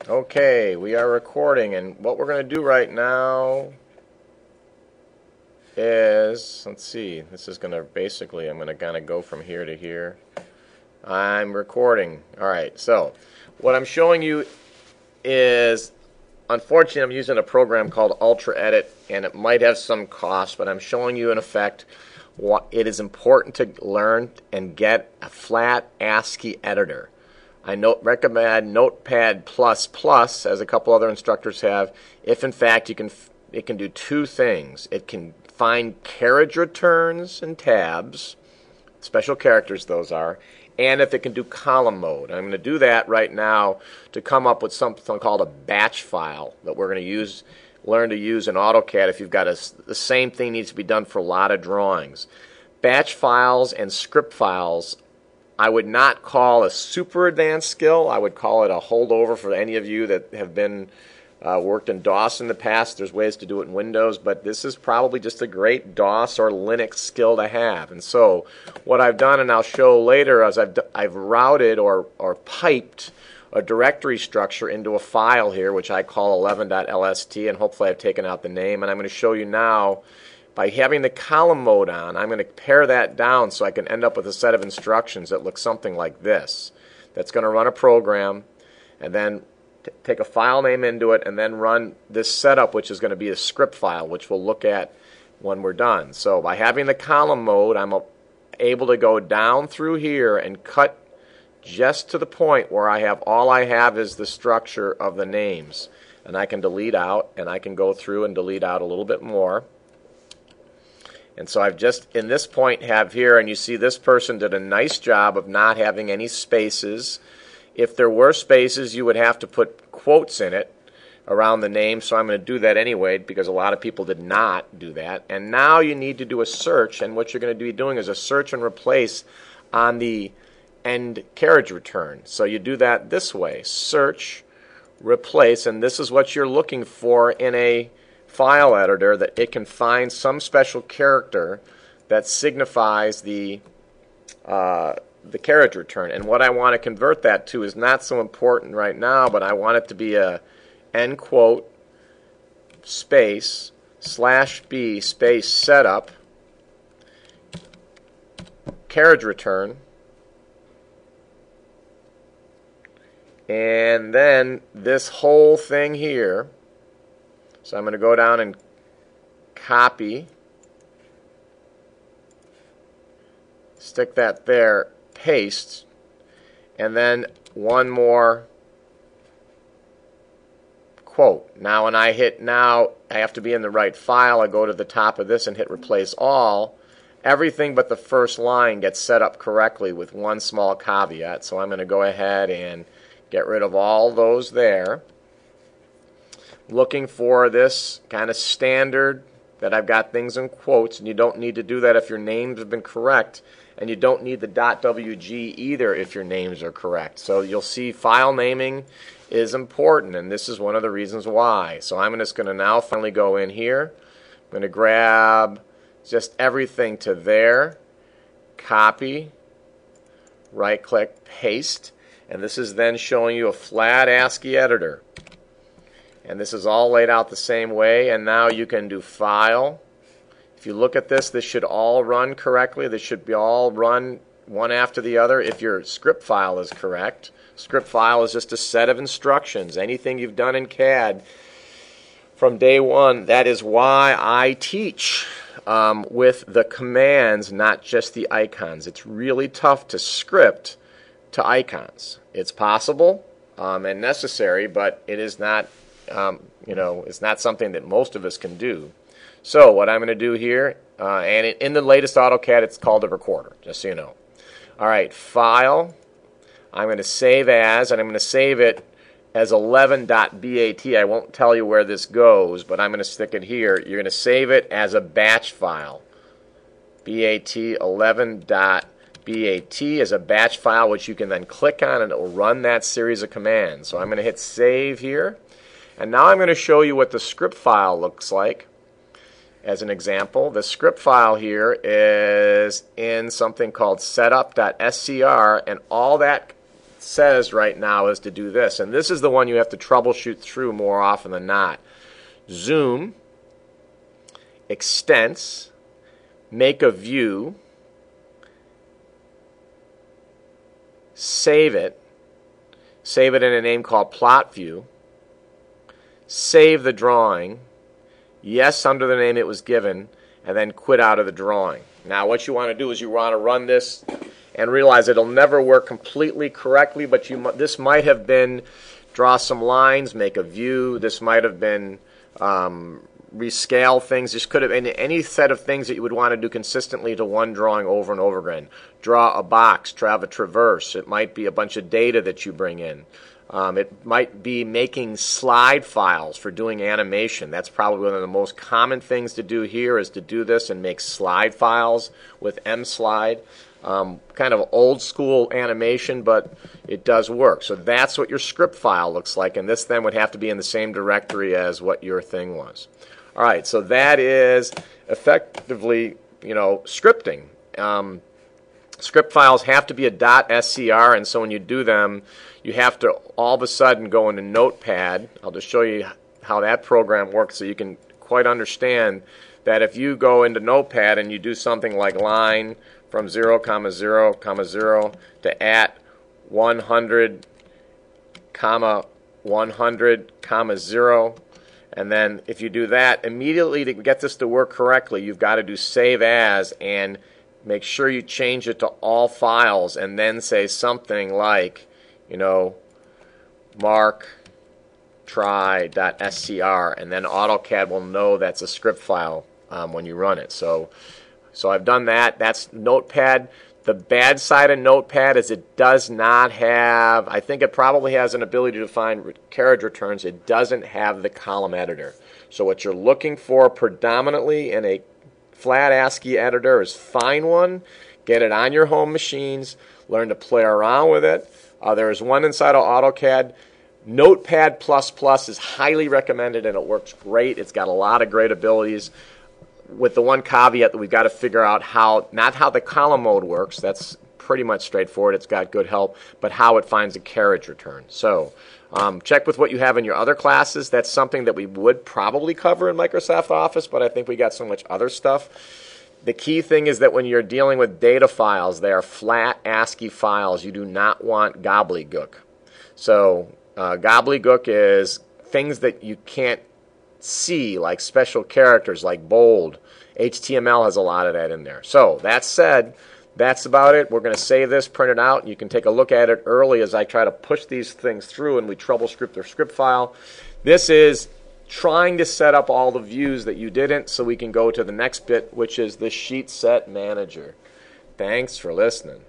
Okay, we are recording, and what we're going to do right now is, let's see, this is going to basically, I'm going to kind of go from here to here. I'm recording. Alright, so what I'm showing you is, unfortunately I'm using a program called Ultra Edit, and it might have some cost, but I'm showing you in effect what it is important to learn and get a flat ASCII editor. I recommend Notepad++, as a couple other instructors have, if in fact it can do two things. It can find carriage returns and tabs, special characters those are, and if it can do column mode. I'm going to do that right now to come up with something called a batch file that we're going to learn to use in AutoCAD if you've got the same thing needs to be done for a lot of drawings. Batch files and script files I would not call a super advanced skill. I would call it a holdover for any of you that have been worked in DOS in the past. There's ways to do it in Windows, but this is probably just a great DOS or Linux skill to have. And so what I've done, and I'll show later, is I've routed or piped a directory structure into a file here, which I call 11.lst, and hopefully I've taken out the name. And I'm going to show you now, by having the column mode on, I'm going to pare that down so I can end up with a set of instructions that look something like this. That's going to run a program and then take a file name into it and then run this setup, which is going to be a script file, which we'll look at when we're done. So by having the column mode, I'm able to go down through here and cut just to the point where all I have is the structure of the names. And I can delete out, and I can go through and delete out a little bit more. And so I've just, in this point, have here, and you see this person did a nice job of not having any spaces. If there were spaces, you would have to put quotes in it around the name, so I'm going to do that anyway because a lot of people did not do that. And now you need to do a search, and what you're going to be doing is a search and replace on the end carriage return. So you do that this way, search, replace, and this is what you're looking for in a file editor, that it can find some special character that signifies the carriage return. And what I want to convert that to is not so important right now, but I want it to be a end quote space /b space setup carriage return, and then this whole thing here. So I'm going to go down and copy, stick that there, paste, and then one more quote. Now when I hit now, I have to be in the right file. I go to the top of this and hit replace all. Everything but the first line gets set up correctly with one small caveat. So I'm going to go ahead and get rid of all those there. Looking for this kind of standard that I've got things in quotes, and you don't need to do that if your names have been correct, and you don't need the .wg either if your names are correct. So you'll see file naming is important, and this is one of the reasons why. So I'm just going to now finally go in here. I'm going to grab just everything to there, copy, right click, paste, and this is then showing you a flat ASCII editor. And this is all laid out the same way, and now you can do file. If you look at this, this should all run correctly. This should be all run one after the other if your script file is correct. Script file is just a set of instructions. Anything you've done in CAD from day one, that is why I teach with the commands, not just the icons. It's really tough to script to icons. It's possible and necessary, but it is not it's not something that most of us can do. So what I'm going to do here, and in the latest AutoCAD, it's called a recorder, just so you know. All right, file. I'm going to save as, and I'm going to save it as 11.bat. I won't tell you where this goes, but I'm going to stick it here. You're going to save it as a batch file. BAT 11.bat is a batch file which you can then click on, and it will run that series of commands. So I'm going to hit save here. And now I'm going to show you what the script file looks like. As an example, the script file here is in something called setup.scr, and all that says right now is to do this. And this is the one you have to troubleshoot through more often than not. Zoom, extents, make a view, save it in a name called plot view, save the drawing, yes under the name it was given, and then quit out of the drawing. Now what you want to do is you want to run this and realize it'll never work completely correctly, but this might have been draw some lines, make a view, this might have been rescale things. This could have been any set of things that you would want to do consistently to one drawing over and over again. Draw a box, draw a traverse. It might be a bunch of data that you bring in. It might be making slide files for doing animation. That's probably one of the most common things to do here is to do this and make slide files with mslide. Kind of old school animation, but it does work. So that's what your script file looks like, and this then would have to be in the same directory as what your thing was. All right, so that is effectively, scripting. Script files have to be a .scr, and so when you do them, you have to all of a sudden go into Notepad. I'll just show you how that program works so you can quite understand that if you go into Notepad and you do something like line from 0, 0, 0 to at 100, 100, 0, and then if you do that, immediately to get this to work correctly, you've got to do save as and make sure you change it to all files and then say something like, mark try.scr, and then AutoCAD will know that's a script file when you run it. So I've done that. That's Notepad. The bad side of Notepad is it does not have, I think it probably has an ability to find carriage returns. It doesn't have the column editor. So what you're looking for predominantly in a flat ASCII editor is find one, get it on your home machines, learn to play around with it. There is one inside of AutoCAD. Notepad++ is highly recommended and it works great. It's got a lot of great abilities, with the one caveat that we've got to figure out not how the column mode works. That's pretty much straightforward. It's got good help, but how it finds a carriage return. So check with what you have in your other classes. That's something that we would probably cover in Microsoft Office, but I think we got so much other stuff. The key thing is that when you're dealing with data files, they are flat ASCII files. You do not want gobbledygook. So gobbledygook is things that you can't see, like special characters, like bold. HTML has a lot of that in there. So that said, that's about it. We're going to save this, print it out, and you can take a look at it early as I try to push these things through and we troubleshoot their script file. This is trying to set up all the views that you didn't so we can go to the next bit, which is the sheet set manager. Thanks for listening.